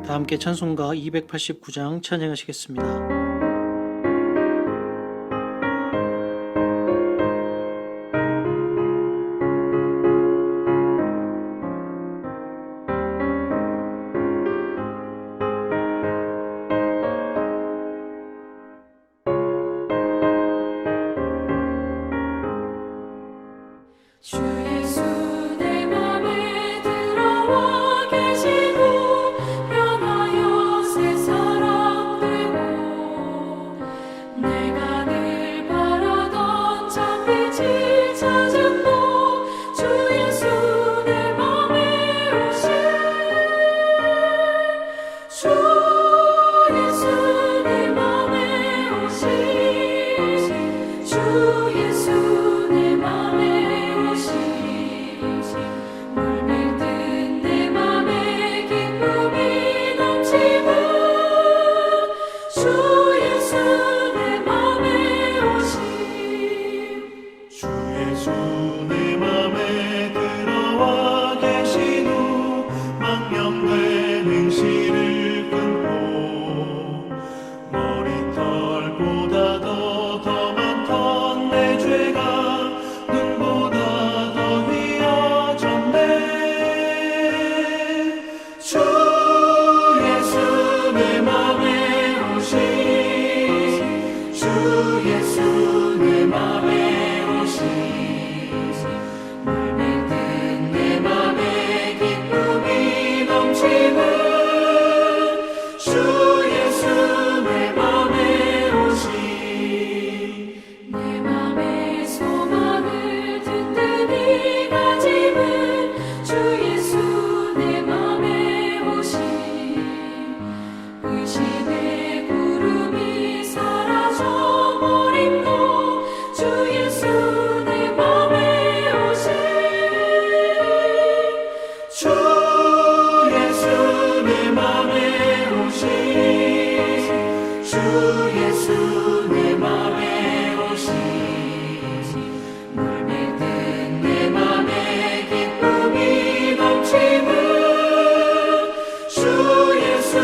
다 함께 찬송가 289장 찬양하시겠습니다. 주 예수 내 맘에 들어와 계시고 변하여 새 사람 되고 내가 늘 바라던 참빛을 찾았고 주 예수 내 맘에 오신 주 예수 내 맘에 오신 주 예수 내 맘에 물밀듯 내 맘에 기쁨이 넘치고 주 예수 내 맘에 오심 주 예수 내 맘에 들어와 계신 후 망령된 행실을 끊고 머리털보다 더 많던 내 죄가 눈보다 더 주 예수 내 맘에 오신 주 예수 내 맘에 오신 물밀듯 내 맘에 기쁨이 넘치고 주 예수 내 맘에 오신 내 맘의 소망을 든든히 가짐은 주 예수 내 맘에 오심 의심의 구름이 사라져 버림도 주 예수 내 맘에 오심 주 예수 내 맘에 오신 주 예수 내 맘에 오신 물밀듯 내 맘에 기쁨이 넘치고 주 예수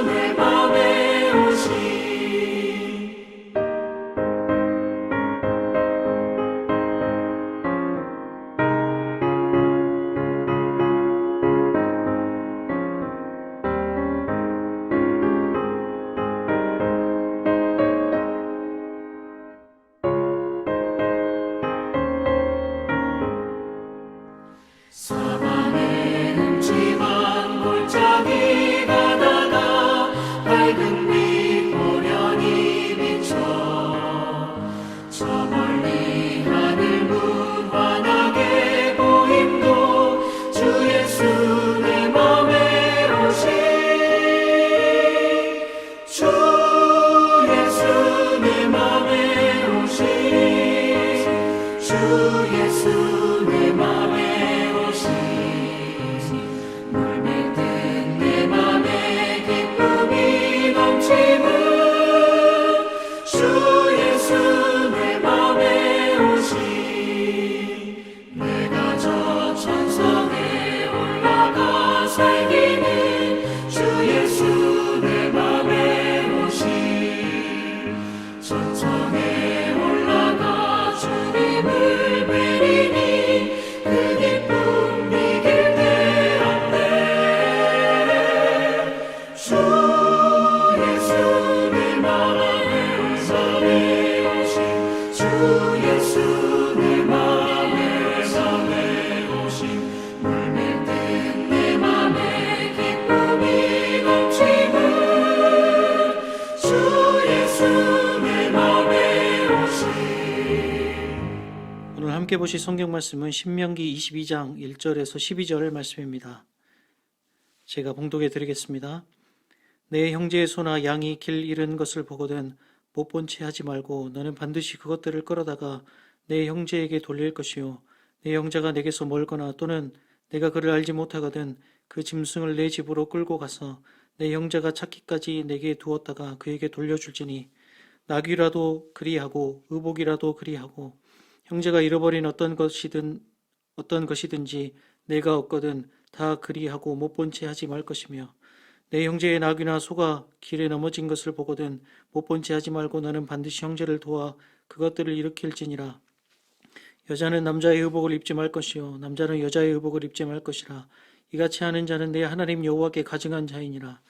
내 맘에 오신 사방에 흠집한 골짜기가 나가 밝은 빛 고련히 비춰 저 멀리 하늘 무한하게 보임도 주 예수 내 맘에 오신 주 예수 내 맘에 오신 주 예수 내 맘에 오신 물밀듯 내 맘에 기쁨이 넘치고 주 예수 내 맘에 오신 내가 저 천성에 올라가 살기는 주 예수 내 맘에 오신 천성에 올라가 주님을 뵈리니 그 기쁨 이길 데 없네 주 예수 내 맘에 오신 주 예수 내 맘에 오신 물밀듯 내 맘에 기쁨이 넘치고 주 예수 내 맘에 오신 오늘 함께 보실 성경 말씀은 신명기 22장 1절에서 12절 말씀입니다. 제가 봉독해 드리겠습니다. 내 형제의 소나 양이 길 잃은 것을 보거든 못 본 채 하지 말고 너는 반드시 그것들을 끌어다가 내 형제에게 돌릴 것이요 내 형제가 내게서 멀거나 또는 내가 그를 알지 못하거든 그 짐승을 내 집으로 끌고 가서 내 형제가 찾기까지 내게 두었다가 그에게 돌려줄지니 나귀라도 그리하고 의복이라도 그리하고 형제가 잃어버린 어떤 것이든지 내가 얻거든 다 그리하고 못 본 채 하지 말 것이며 내 형제의 나귀나 소가 길에 넘어진 것을 보거든 못 본 채 하지 말고 너는 반드시 형제를 도와 그것들을 일으킬지니라. 여자는 남자의 의복을 입지 말 것이요 남자는 여자의 의복을 입지 말 것이라. 이같이 하는 자는 내 하나님 여호와께 가증한 자이니라.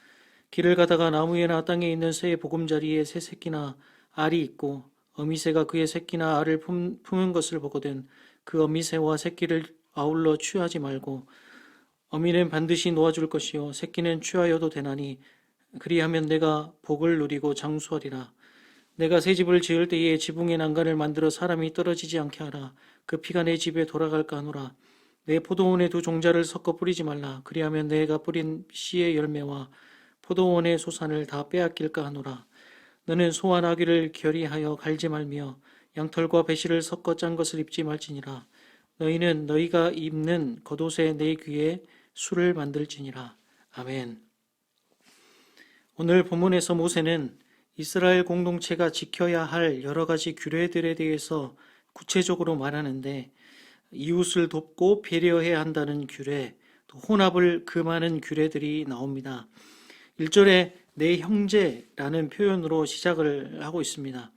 길을 가다가 나무에나 땅에 있는 새의 보금자리에 새 새끼나 알이 있고 어미새가 그의 새끼나 알을 품은 것을 보거든 그 어미새와 새끼를 아울러 취하지 말고 어미는 반드시 놓아줄 것이요 새끼는 취하여도 되나니 그리하면 내가 복을 누리고 장수하리라. 내가 새 집을 지을 때에 지붕의 난간을 만들어 사람이 떨어지지 않게 하라. 그 피가 내 집에 돌아갈까 하노라. 내 포도원에 두 종자를 섞어 뿌리지 말라. 그리하면 내가 뿌린 씨의 열매와 포도원의 소산을 다 빼앗길까 하노라. 너는 소와 나귀를 결의하여 갈지 말며 양털과 배실을 섞어 짠 것을 입지 말지니라. 너희는 너희가 입는 겉옷에 내 귀에 술을 만들지니라. 아멘. 오늘 본문에서 모세는 이스라엘 공동체가 지켜야 할 여러 가지 규례들에 대해서 구체적으로 말하는데 이웃을 돕고 배려해야 한다는 규례, 또 혼합을 금하는 규례들이 나옵니다. 1절에 내 형제라는 표현으로 시작을 하고 있습니다.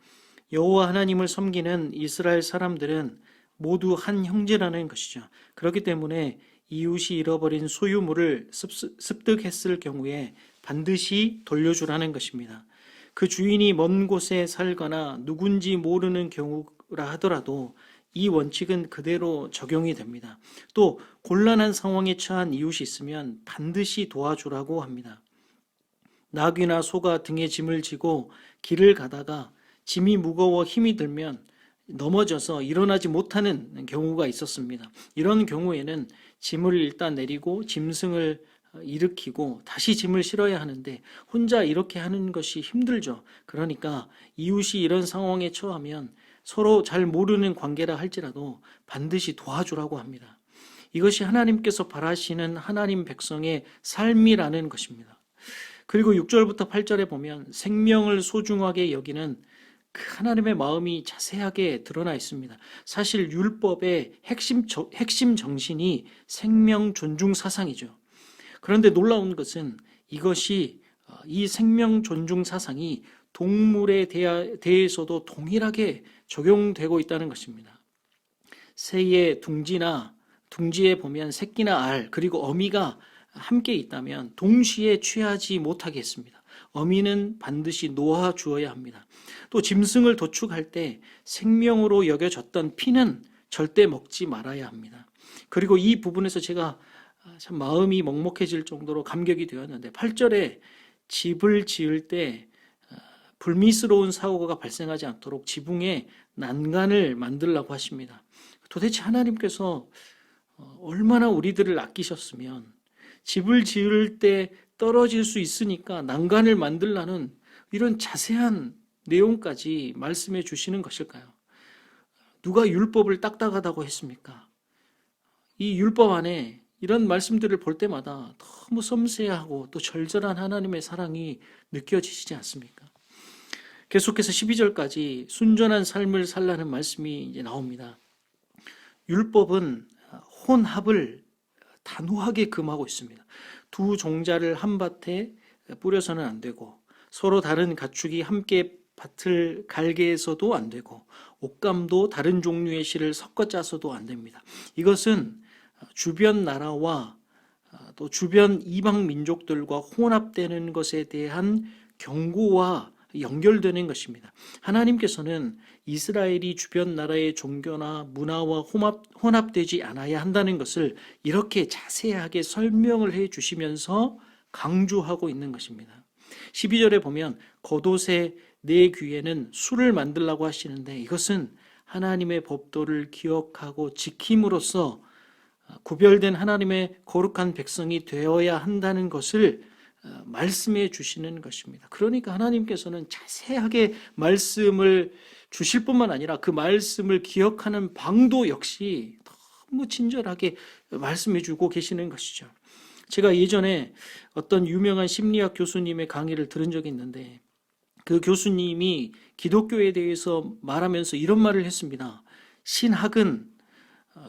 여호와 하나님을 섬기는 이스라엘 사람들은 모두 한 형제라는 것이죠. 그렇기 때문에 이웃이 잃어버린 소유물을 습득했을 경우에 반드시 돌려주라는 것입니다. 그 주인이 먼 곳에 살거나 누군지 모르는 경우라 하더라도 이 원칙은 그대로 적용이 됩니다. 또 곤란한 상황에 처한 이웃이 있으면 반드시 도와주라고 합니다. 나귀나 소가 등에 짐을 지고 길을 가다가 짐이 무거워 힘이 들면 넘어져서 일어나지 못하는 경우가 있었습니다. 이런 경우에는 짐을 일단 내리고 짐승을 일으키고 다시 짐을 실어야 하는데 혼자 이렇게 하는 것이 힘들죠. 그러니까 이웃이 이런 상황에 처하면 서로 잘 모르는 관계라 할지라도 반드시 도와주라고 합니다. 이것이 하나님께서 바라시는 하나님 백성의 삶이라는 것입니다. 그리고 6절부터 8절에 보면 생명을 소중하게 여기는 그 하나님의 마음이 자세하게 드러나 있습니다. 사실 율법의 핵심 정신이 생명 존중 사상이죠. 그런데 놀라운 것은 이것이 이 생명 존중 사상이 동물에 대해서도 동일하게 적용되고 있다는 것입니다. 새의 둥지에 보면 새끼나 알 그리고 어미가 함께 있다면 동시에 취하지 못하게 했습니다. 어미는 반드시 놓아 주어야 합니다. 또 짐승을 도축할 때 생명으로 여겨졌던 피는 절대 먹지 말아야 합니다. 그리고 이 부분에서 제가 참 마음이 먹먹해질 정도로 감격이 되었는데 8절에 집을 지을 때 불미스러운 사고가 발생하지 않도록 지붕에 난간을 만들라고 하십니다. 도대체 하나님께서 얼마나 우리들을 아끼셨으면 집을 지을 때 떨어질 수 있으니까 난간을 만들라는 이런 자세한 내용까지 말씀해 주시는 것일까요? 누가 율법을 딱딱하다고 했습니까? 이 율법 안에 이런 말씀들을 볼 때마다 너무 섬세하고 또 절절한 하나님의 사랑이 느껴지시지 않습니까? 계속해서 12절까지 순전한 삶을 살라는 말씀이 이제 나옵니다. 율법은 혼합을 단호하게 금하고 있습니다. 두 종자를 한 밭에 뿌려서는 안 되고 서로 다른 가축이 함께 밭을 갈게 해서도 안 되고 옷감도 다른 종류의 실을 섞어 짜서도 안 됩니다. 이것은 주변 나라와 또 주변 이방 민족들과 혼합되는 것에 대한 경고와 연결되는 것입니다. 하나님께서는 이스라엘이 주변 나라의 종교나 문화와 혼합되지 않아야 한다는 것을 이렇게 자세하게 설명을 해 주시면서 강조하고 있는 것입니다. 12절에 보면 겉옷에 내 귀에는 술을 만들라고 하시는데 이것은 하나님의 법도를 기억하고 지킴으로써 구별된 하나님의 거룩한 백성이 되어야 한다는 것을 말씀해 주시는 것입니다. 그러니까 하나님께서는 자세하게 말씀을 주실 뿐만 아니라 그 말씀을 기억하는 방도 역시 너무 친절하게 말씀해 주고 계시는 것이죠. 제가 예전에 어떤 유명한 심리학 교수님의 강의를 들은 적이 있는데 그 교수님이 기독교에 대해서 말하면서 이런 말을 했습니다. 신학은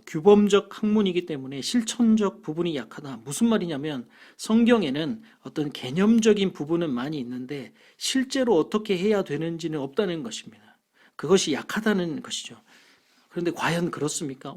규범적 학문이기 때문에 실천적 부분이 약하다. 무슨 말이냐면 성경에는 어떤 개념적인 부분은 많이 있는데 실제로 어떻게 해야 되는지는 없다는 것입니다. 그것이 약하다는 것이죠. 그런데 과연 그렇습니까?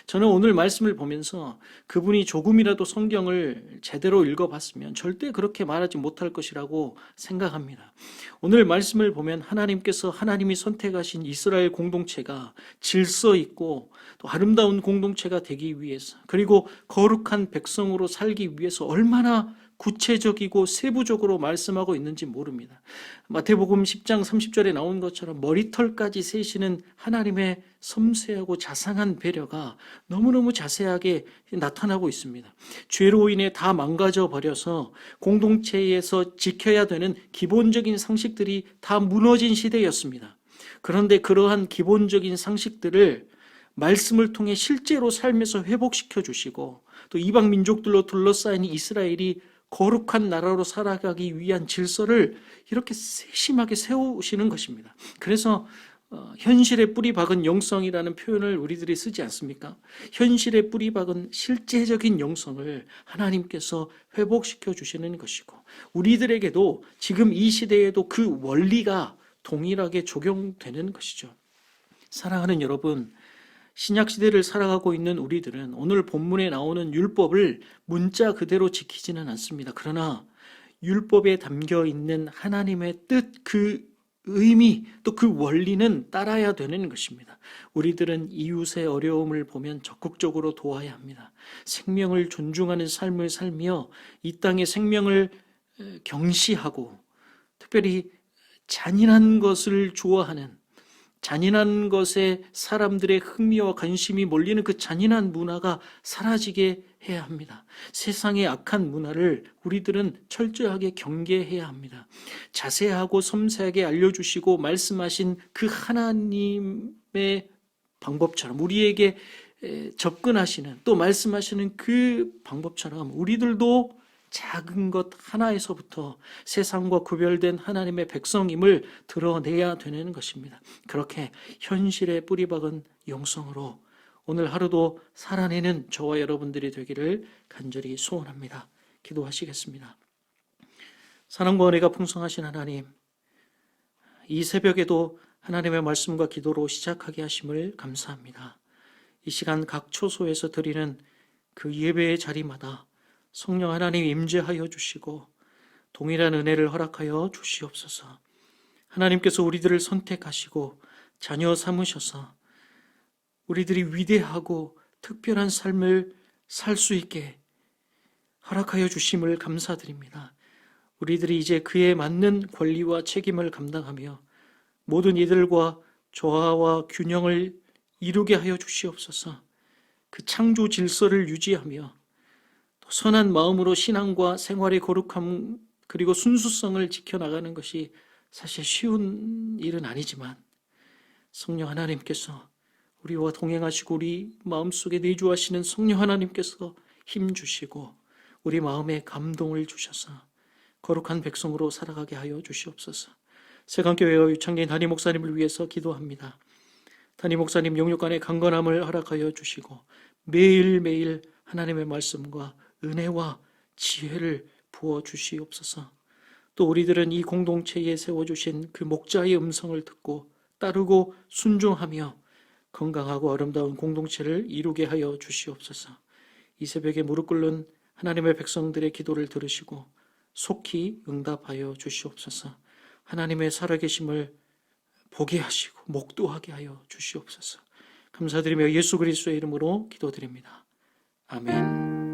저는 오늘 말씀을 보면서 그분이 조금이라도 성경을 제대로 읽어봤으면 절대 그렇게 말하지 못할 것이라고 생각합니다. 오늘 말씀을 보면 하나님이 선택하신 이스라엘 공동체가 질서 있고 또 아름다운 공동체가 되기 위해서, 그리고 거룩한 백성으로 살기 위해서 얼마나 구체적이고 세부적으로 말씀하고 있는지 모릅니다. 마태복음 10장 30절에 나온 것처럼 머리털까지 세시는 하나님의 섬세하고 자상한 배려가 너무너무 자세하게 나타나고 있습니다. 죄로 인해 다 망가져 버려서 공동체에서 지켜야 되는 기본적인 상식들이 다 무너진 시대였습니다. 그런데 그러한 기본적인 상식들을 말씀을 통해 실제로 삶에서 회복시켜 주시고, 또 이방 민족들로 둘러싸인 이스라엘이 거룩한 나라로 살아가기 위한 질서를 이렇게 세심하게 세우시는 것입니다. 그래서 현실에 뿌리 박은 영성이라는 표현을 우리들이 쓰지 않습니까? 현실에 뿌리 박은 실제적인 영성을 하나님께서 회복시켜 주시는 것이고, 우리들에게도 지금 이 시대에도 그 원리가 동일하게 적용되는 것이죠. 사랑하는 여러분, 신약시대를 살아가고 있는 우리들은 오늘 본문에 나오는 율법을 문자 그대로 지키지는 않습니다. 그러나 율법에 담겨 있는 하나님의 뜻, 그 의미, 또 그 원리는 따라야 되는 것입니다. 우리들은 이웃의 어려움을 보면 적극적으로 도와야 합니다. 생명을 존중하는 삶을 살며 이 땅의 생명을 경시하고, 특별히 잔인한 것을 좋아하는, 잔인한 것에 사람들의 흥미와 관심이 몰리는 그 잔인한 문화가 사라지게 해야 합니다. 세상의 악한 문화를 우리들은 철저하게 경계해야 합니다. 자세하고 섬세하게 알려주시고 말씀하신 그 하나님의 방법처럼 우리에게 접근하시는, 또 말씀하시는 그 방법처럼 우리들도 작은 것 하나에서부터 세상과 구별된 하나님의 백성임을 드러내야 되는 것입니다. 그렇게 현실에 뿌리박은 영성으로 오늘 하루도 살아내는 저와 여러분들이 되기를 간절히 소원합니다. 기도하시겠습니다. 사랑과 은혜가 풍성하신 하나님, 이 새벽에도 하나님의 말씀과 기도로 시작하게 하심을 감사합니다. 이 시간 각 초소에서 드리는 그 예배의 자리마다 성령 하나님 임재하여 주시고 동일한 은혜를 허락하여 주시옵소서. 하나님께서 우리들을 선택하시고 자녀 삼으셔서 우리들이 위대하고 특별한 삶을 살 수 있게 허락하여 주심을 감사드립니다. 우리들이 이제 그에 맞는 권리와 책임을 감당하며 모든 이들과 조화와 균형을 이루게 하여 주시옵소서. 그 창조 질서를 유지하며 또 선한 마음으로 신앙과 생활의 거룩함 그리고 순수성을 지켜나가는 것이 사실 쉬운 일은 아니지만 성령 하나님께서 우리와 동행하시고 우리 마음속에 내주하시는 성령 하나님께서 힘주시고 우리 마음에 감동을 주셔서 거룩한 백성으로 살아가게 하여 주시옵소서. 세강교회와 유창린 담임 목사님을 위해서 기도합니다. 담임 목사님 영육간의 강건함을 허락하여 주시고 매일매일 하나님의 말씀과 은혜와 지혜를 부어 주시옵소서. 또 우리들은 이 공동체에 세워주신 그 목자의 음성을 듣고 따르고 순종하며 건강하고 아름다운 공동체를 이루게 하여 주시옵소서. 이 새벽에 무릎 꿇는 하나님의 백성들의 기도를 들으시고 속히 응답하여 주시옵소서. 하나님의 살아계심을 보게 하시고 목도하게 하여 주시옵소서. 감사드리며 예수 그리스도의 이름으로 기도드립니다. 아멘.